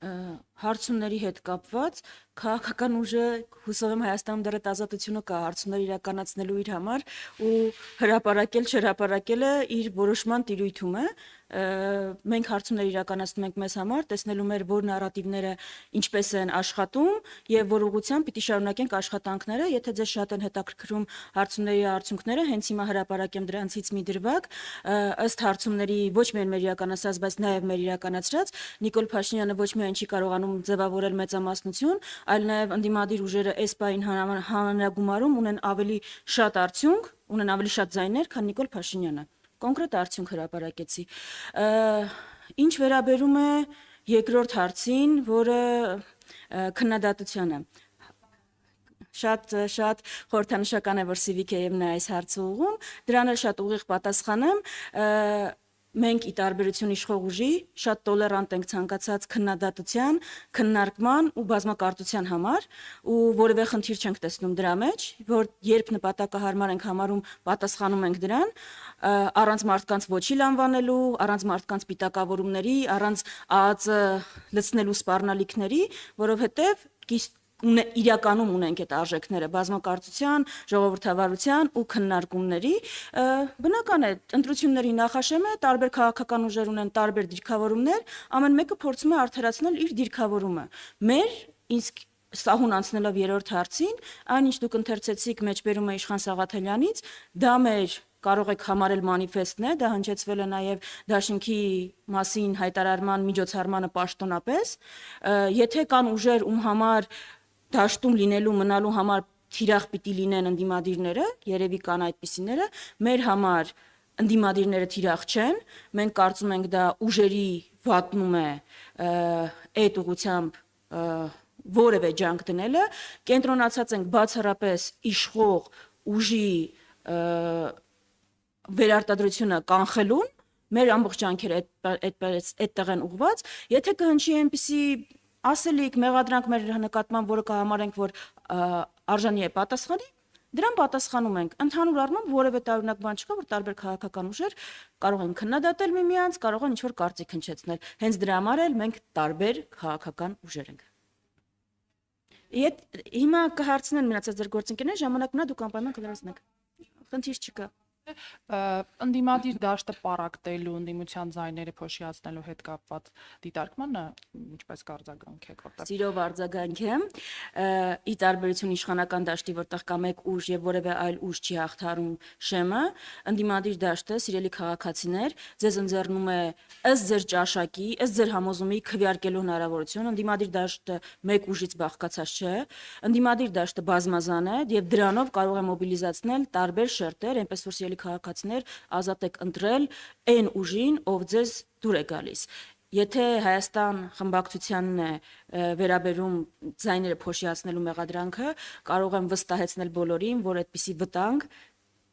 Հարցումների հետ կապված քաղաքական ուժը հուսով եմ Հայաստանում դեռ այդ ազատությունը կա հարցումներ իրականացնելու իր համար ու հրապարակել չհրապարակելը իր որոշման տիրույթում է մենք հարցումներ իրականացնում ենք մեզ համար տեսնելու մեր որ նարատիվները ինչպես են աշխատում եւ որ ուղղությամբ պիտի շարունակենք աշխատանքները եթե ձեզ շատ են հետաքրքրում հարցումների արդյունքները հենց հիմա հրապարակեմ դրանցից մի դրվագ ըստ հարցումների ոչ միայն մեր իրականացած բայց նաեւ մեր իրականացրած Նիկոլ Փաշինյանը ոչ միայն չի կարողանում ձևավորել մեծամասնություն, այլ նաև ընդդիմադիր ուժերը այս պահին հանրագումարում ունեն ավելի շատ արդյունք, ունեն ավելի շատ ձայներ, քան Նիկոլ Փաշինյանը։ Կոնկրետ արդյունք հրապարակեցի։ Ինչ վերաբերում է երկրորդ հարցին, որը քննադատությանը շատ խորհրդանշական է, որ Civic-ը նա այս հարցը ուղղում, դրան էլ շատ ուղիղ պատասխանեմ, մենք ի տարբերություն իշխող ուժի շատ տոլերանտ ենք ցանկացած քննադատության, քննարկման ու բազմակարծության համար ու որևէ խնդիր չենք տեսնում դրա մեջ, որ երբ նպատակահարմար ենք համարում, պատասխանում ենք դրան, առանց մարդկանց ոչի լանվանելու, առանց մարդկանց պիտակավորումների, առանց ԱԱԾ լցնելու սպառնալիքների, որովհետև իրականում ունենք այդ արժեքները բազմակարծության, ժողովրդավարության ու քննարկումների բնական է ընտրությունների նախաշեմ է տարբեր քաղաքական ուժեր ունեն տարբեր դիրքավորումներ ամեն մեկը փորձում է արդարացնել իր դիրքավորումը մեր իսկ սահուն անցնելով երրորդ հարցին այն ինչ դուք ընթերցեցիք մեջբերումը Իշխան Սաղաթելյանից դա մեր կարող եք համարել մանիֆեստն է դա հնչեցվել է նաև դաշինքի մասին հայտարարման միջոցառմանը պաշտոնապես եթե կան ուժեր ում համար դաշտում լինելու մնալու համար թիրախ պիտի լինեն ընդդիմադիրները, երևի կան այդպիսիները, մեր համար ընդդիմադիրները թիրախ չեն, մենք կարծում ենք դա ուժերի վատնում է այդ ուղղությամբ որևէ ջանք դնելը, կենտրոնացած ենք բացառապես իշխող ուժի վերարտադրությունը կանխելուն, մեր ամբողջ ջանքերը այդտեղ են ուղղված, եթե կհնչի այնպիսի ասելիք, մեղադրանք մեր նկատմամբ, որը կհամարենք, որ արժանի է պատասխանի, դրան պատասխանում ենք։ Ընդհանուր առմամբ որևէ տարօրինակ բան չկա, որ տարբեր քաղաքական ուժեր կարող են քննադատել միմյանց, կարող են ինչ-որ կարծիք հնչեցնել։ Հենց դրա համար էլ մենք տարբեր քաղաքական ուժեր ենք։ Հիմա կհարցնեն մնացած ձեր գործընկերներ, ժամանակ մնա դուք անպայման կլրացնեք։ Խնդիր չկա։ Ընդդիմադիր դաշտը պարակտելու, ընդդիմության ձայները փոշիացնելու հետ կապված դիտարկմանը ինչպես կարձագանք եք որտեղ։ Սիրով արձագանք եմ, ի տարբերություն իշխանական դաշտի, որտեղ կա մեկ ուժ եւ որևէ այլ ուժ չի հաղթարում շեմը, ընդդիմադիր դաշտը, սիրելի քաղաքացիներ, ձեզ ընձեռնում է ըստ ձեր ճաշակի, ըստ ձեր համոզումի քվեարկելու հնարավորություն, ընդդիմադիր դաշտը մեկ ուժից բաղկացած չէ, ընդդիմադիր դաշտը բազմազան է եւ դրանով կարող է մոբիլիզացնել տարբեր շերտեր, այնպես որ սիրելի քաղաքացիներ, ազատ եք ընտրել այն ուժին, ով ձեզ դուր է գալիս։ Եթե Հայաստան խմբակցությանն է վերաբերում ձայները փոշիացնելու մեղադրանքը, կարող եմ վստահեցնել բոլորին, որ այդպիսի վտանգ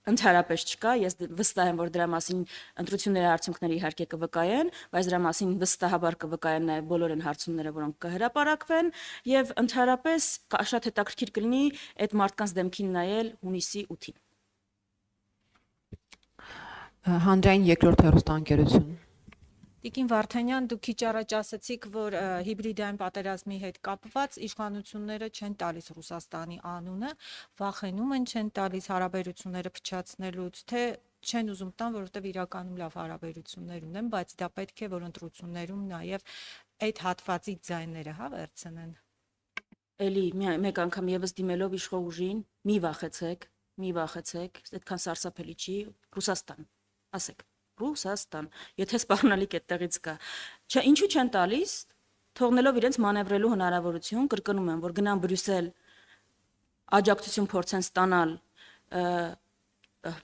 ընդհանրապես չկա, ես վստահ եմ, որ դրա մասին ընտրությունների արդյունքները իհարկե կվկայեն, բայց դրա մասին վստահաբար կվկայեն նաև բոլոր այն հարցումները, որոնք կհրապարակվեն, եւ ընդհանրապես շատ հետաքրքիր կլինի այդ մարդկանց դեմքին նայել հունիսի 8-ին։ Հանրային երկրորդ հեռուստաընկերություն։ Տիկին Վարդանյան, դուք քիչ առաջ ասացիք, որ հիբրիդային պատերազմի հետ կապված իշխանությունները չեն տալիս Ռուսաստանի անունը, վախենում են, չեն տալիս հարաբերությունները փչացնելուց, թե չեն ուզում տան, որովհետև իրականում լավ հարաբերություններ ունեն, բայց դա պետք է, որ ընտրություններում նաև այդ հատվածի ձայները վերցնեն։ Էլի մեկ անգամ եւս դիմելով իշխող ուժին, մի վախեցեք, այդքան սարսափելի չի, Ռուսաստան, ասեք, Ռուսաստան, եթե սպառնալիք այդտեղից կա։ Չէ, ինչու չեն տալիս, թողնելով իրենց մանևրելու հնարավորություն, կրկնում եմ, որ գնան Բրյուսել, աջակցություն փորձեն ստանալ,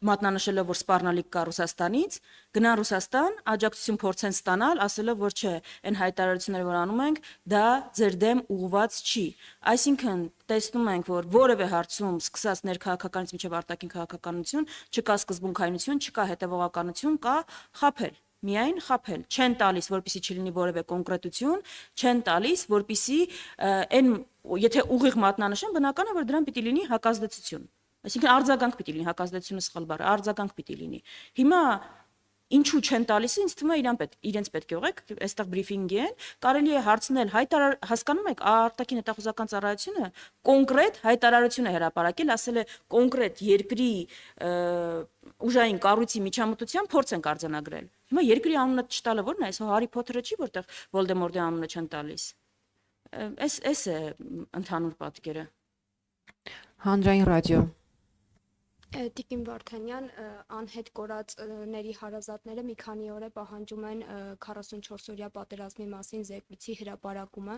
մատնանշելով, որ սպառնալիք կա Ռուսաստանից, գնան Ռուսաստան, աջակցություն փորձեն ստանալ, ասելով, որ չէ, այն հայտարարությունները, որ անում ենք, դա ձեր դեմ ուղղված չի։ Այսինքն, տեսնում ենք, որ որևէ հարցում, սկսած ներքաղաքականից մինչև արտաքին քաղաքականություն, չկա սկզբունքայնություն, չկա հետևողականություն, կա խաբել։ Միայն խաբել, չեն տալիս, որպեսզի չլինի որևէ կոնկրետություն, չեն տալիս, որպեսզի այն եթե ուղիղ մատնանշեն, բնական է, որ դրան պիտի լինի հակազդեցություն։ Այսինքն արձագանք պիտի լինի, հակազդեցությունը սխալ բառ է, արձագանք պիտի լինի։ Հիմա ինչու չեն տալիս, ինձ թվում է իրենց պետք է ուղեք, այստեղ բրիֆինգի են, կարելի է հարցնել, հասկանում եք, արտաքին հետախուզական ծառայությունը կոնկրետ հայտարարություն է հրապարակել, ասել է կոնկրետ երկրի ուժային կառույցի միջամտության փորձ ենք արձանագրել։ Հիմա երկրի անունը չտալը ո՞րն է, այս Հարի Փոթերը չի, որտեղ Վոլդեմորտի անունը չեն տալիս։ Էս է ընդհանուր պատկերը։ Հանրային ռադիո։ Տիկին Վարդանյան, անհետ կորածների հարազատները մի քանի օր է պահանջում են 44-օրյա պատերազմի մասին զեկույցի հրապարակումը։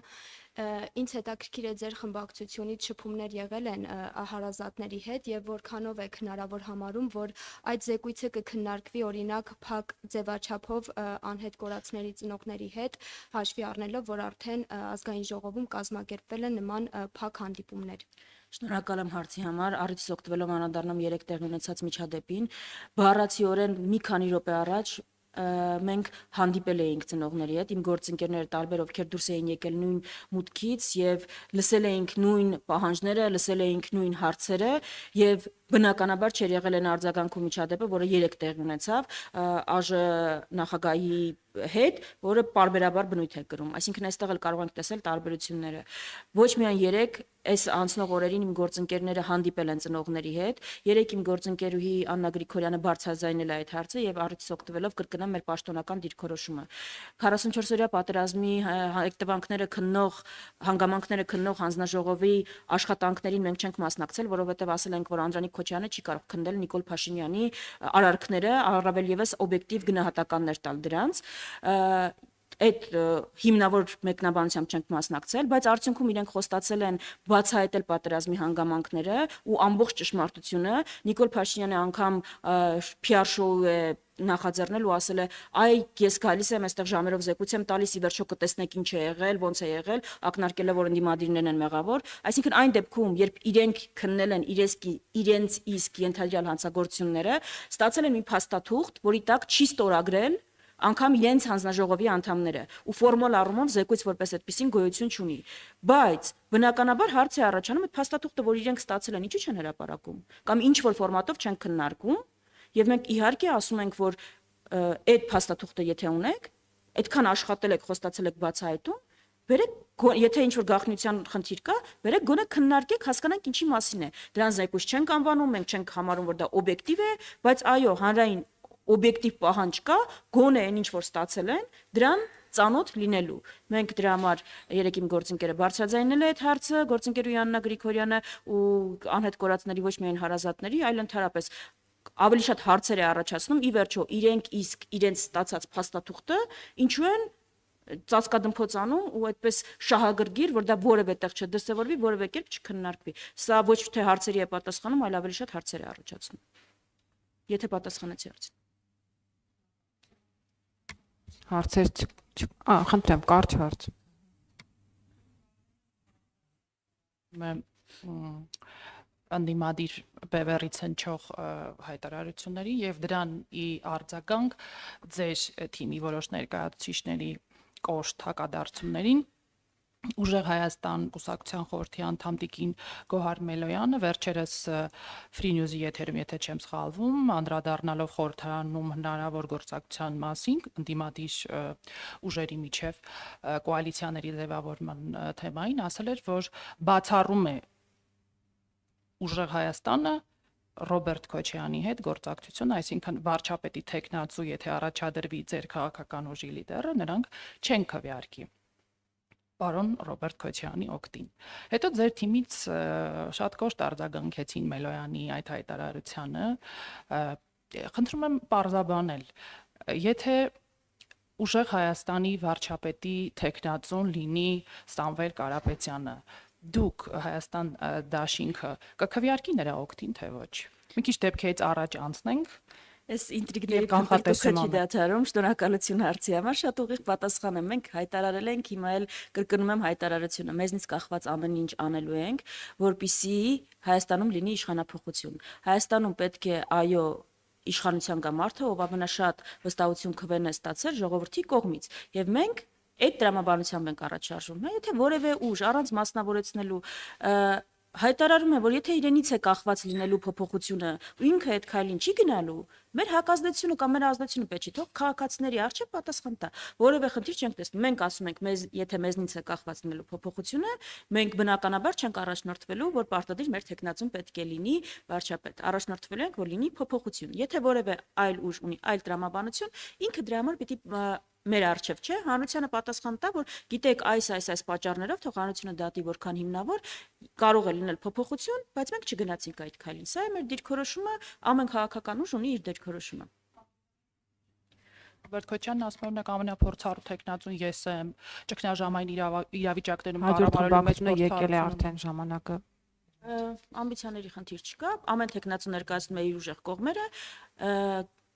Ինձ հետաքրքիր է ձեր խմբակցությունից շփումներ եղել են հարազատների հետ եւ որքանով եք հնարավոր համարում, որ այդ զեկույցը կքննարկվի օրինակ փակ ձևաչափով անհետ կորածների ծնողների հետ, հաշվի առնելով, որ արդեն ազգային ժողովում կազմակերպվել են նման փակ հանդիպումներ։ Շնորհակալ եմ հարցի համար, առիթից օգտվելով անդրադառնամ 3 տեղի ունեցած միջադեպին, բառացիորեն մի քանի րոպե առաջ մենք հանդիպել էինք ծնողների հետ, իմ գործընկերները տարբեր ովքեր դուրս էին եկել նույն մուտքից եւ լսել էինք նույն պահանջները, լսել էինք նույն հարցերը եւ բնականաբար չէր եղել են արձագանքու միջադեպը, որը 3 տեղ ունեցավ ԱԺ նախագահի հետ, որը պարբերաբար բնույթ է կրում, այսինքն այստեղ էլ կարող ենք տեսել տարբերությունները։ Ոչ միայն 3 այս անցնող օրերին իմ գործընկերները հանդիպել են ծնողների հետ, 3 իմ գործընկերուհի Աննա Գրիգորյանը բարձրաձայնել է այդ հարցը եւ առիթից օգտվելով կրկնեմ մեր պաշտոնական դիրքորոշումը։ 44-օրյա պատերազմի հետևանքները քննող, հանգամանքները քննող հանձնաժողովի աշխատանքներին մենք չենք մասնակցել, որովհետեւ ասել ենք, որ Անդրանիկ Քոչյանը չի կարող քննել Նիկոլ Փաշինյանի արարքները, առավել եւս օբյեկտիվ գնահատականներ տալ դրանց։ Այդ հիմնավոր մեկնաբանությամբ չենք մասնակցել, բայց արդյունքում իրենք խոստացել են բացահայտել պատերազմի հանգամանքները ու ամբողջ ճշմարտությունը։ Նիկոլ Փաշինյանը անգամ PR շոու է նախաձեռնել ու ասել է՝ «Այ ես գալիս եմ այստեղ ժամերով զեկույց եմ տալիս, ի վերջո կտեսնեք ինչ է եղել, ոնց է եղել», ակնարկել է, որ ընդդիմադիրներն են մեղավոր։ Այսինքն այն դեպքում, երբ իրենք քննել են իրենց իսկ ենթադրյալ հանցագործությունները, ստացել են մի փաստաթուղթ, որի տակ չի ստորագրել անգամ իրենց հանձնաժողովի անդամները ու ֆորմալ առումով զեկույց որպես այդպեսին գոյություն չունի, բայց բնականաբար հարց է առաջանում այդ փաստաթուղթը, որ իրենք ստացել են, ինչու չեն հրապարակում կամ ինչ որ ֆորմատով չեն քննարկում եւ մենք իհարկե ասում ենք, որ այդ փաստաթուղթը եթե ունեք, այդքան աշխատել եք, խոստացել եք բացահայտում, բերեք, եթե ինչ որ գաղտնիության խնդիր կա, բերեք գոնե քննարկեք, հասկանանք ինչի մասին է։ Դրան զեկույց չենք անվանում, մենք չենք համարում, որ դա օբյեկտիվ է, բայց այո, հանրային օբյեկտիվ պահանջ կա, գոնե այն ինչ որ ստացել են, դրան ծանոթ լինելու։ Մենք դրա համար 3 իմ գործընկերը բարձրաձայնել է այդ հարցը, գործընկերուհի Աննա Գրիգորյանը ու անհետ կորածների ոչ միայն հարազատների, այլ ընդհանրապես ավելի շատ հարցեր է առաջացնում, ի վերջո իրենք իսկ իրենց ստացած փաստաթուղթը ինչու են ծածկադմփոց անում ու այդպես շահագրգիռ, որ դա որևէ տեղ չդրսևորվի, որևէ կերպ չքննարկվի։ Սա ոչ թե հարցերի է պատասխանում, այլ ավելի շատ հարցեր է առաջացնում։ Եթե պատասխանեցի հարցին։ Հարցեր խնդրեմ, կարճ հարց։ Անդիմադիր բևեռից հնչող հայտարարությունների եւ դրան ի արձագանք ձեր թիմի որոշ ներկայացուցիչների կոշտ հակադարձություններին Ուժեղ Հայաստան կուսակցության խորհրդի անդամ Տիկին Գոհար Մելոյանը վերջերս Free News-ի եթերում, եթե չեմ սխալվում, անդրադառնալով խորհրդարանում հնարավոր գործակցության մասին, ընդդիմադիր ուժերի միջև կոալիցիաների ձևավորման թեմային, ասել էր, որ բացառում է Ուժեղ Հայաստանը Ռոբերտ Քոչյանի հետ գործակցություն, այսինքն վարչապետի տեխնացու, եթե առաջադրվի ձեր քաղաքական ուժի լիդերը, նրանք չեն քվեարկի Պարոն Ռոբերտ Քոչյանի օգտին։ Հետո ձեր թիմից շատ կոշտ արձագանքեցին Մելոյանի այդ հայտարարությանը, խնդրում եմ պարզաբանել, եթե Ուժեղ Հայաստանի վարչապետի տեխնացուն լինի Սամվել Կարապետյանը, դուք Հայաստան դաշինքը կքվեարկի նրա օգտին, թե ոչ։ Մի քիչ դեպքերից առաջ անցնենք։ Այս ինտրիգների կանխատեսումը չի դադարում, շնորհակալություն հարցի համար, շատ ուղիղ պատասխան եմ, մենք հայտարարել ենք, հիմա էլ կրկնում եմ հայտարարությունը, մեզնից կախված ամեն ինչ անելու ենք, որպեսզի Հայաստանում լինի իշխանափոխություն։ Հայաստանում պետք է, այո, իշխանության գա մարդը, ով ամենաշատ վստահություն քվեն է ստացել ժողովրդի կողմից, եւ մենք այդ տրամաբանությամբ ենք առաջ շարժվում։ Եթե որևէ ուժ առանց մասնավորեցնելու հայտարարում է, որ եթե իրենից է կախված լինելու փոփոխությունը, ու ինքը այդ քայլին չի գնալու, մեր հակազդեցությունը կամ մեր ազդեցությունը պետք չի թող քաղաքացիների արժե պատասխան տա։ Որևէ խնդիր չենք տեսնում։ Մենք ասում ենք, եթե մեզնից է կախված լինելու փոփոխությունը, մենք բնականաբար չենք առաջնորդվելու, որ պարտադիր մեր տեխնացուն պետք է լինի վարչապետ։ Առաջնորդվելու ենք, որ լինի փոփոխություն։ Եթե որևէ այլ ուժ ունի այլ տրամաբանություն, ինքը դրա համար պիտի մեր արժև չէ, հանրությանը պատասխան տա, որ գիտեք այս պատճառներով թող հանրությունը դատի որքան հիմնավոր կարող է լինել փոփոխություն, բայց մենք չգնացինք այդ քայլին։ Սա է մեր դիրքորոշումը, ամեն քաղաքական ուժ ունի իր դիրքորոշումը։ Ռոբերտ Քոչյանն ասում է, օրինակ ամենափորձառու տեխնացուն ես եմ, ճգնաժամային իրավիճակներում Հաջորդ կառավարելու ուրբաթությունը եկել է արդեն ժամանակը։ Ամբիցիաների խնդիր չկա, ամեն տեխնացու ներկայացնում է իր ուժեղ կողմերը,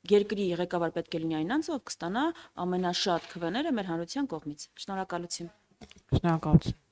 երկրի ղեկավար պետք է լինի այն անձը, ով կստանա ամենաշատ քվեները մեր հանրության կողմից։ Շնորհակալություն։ Շնորհակալություն։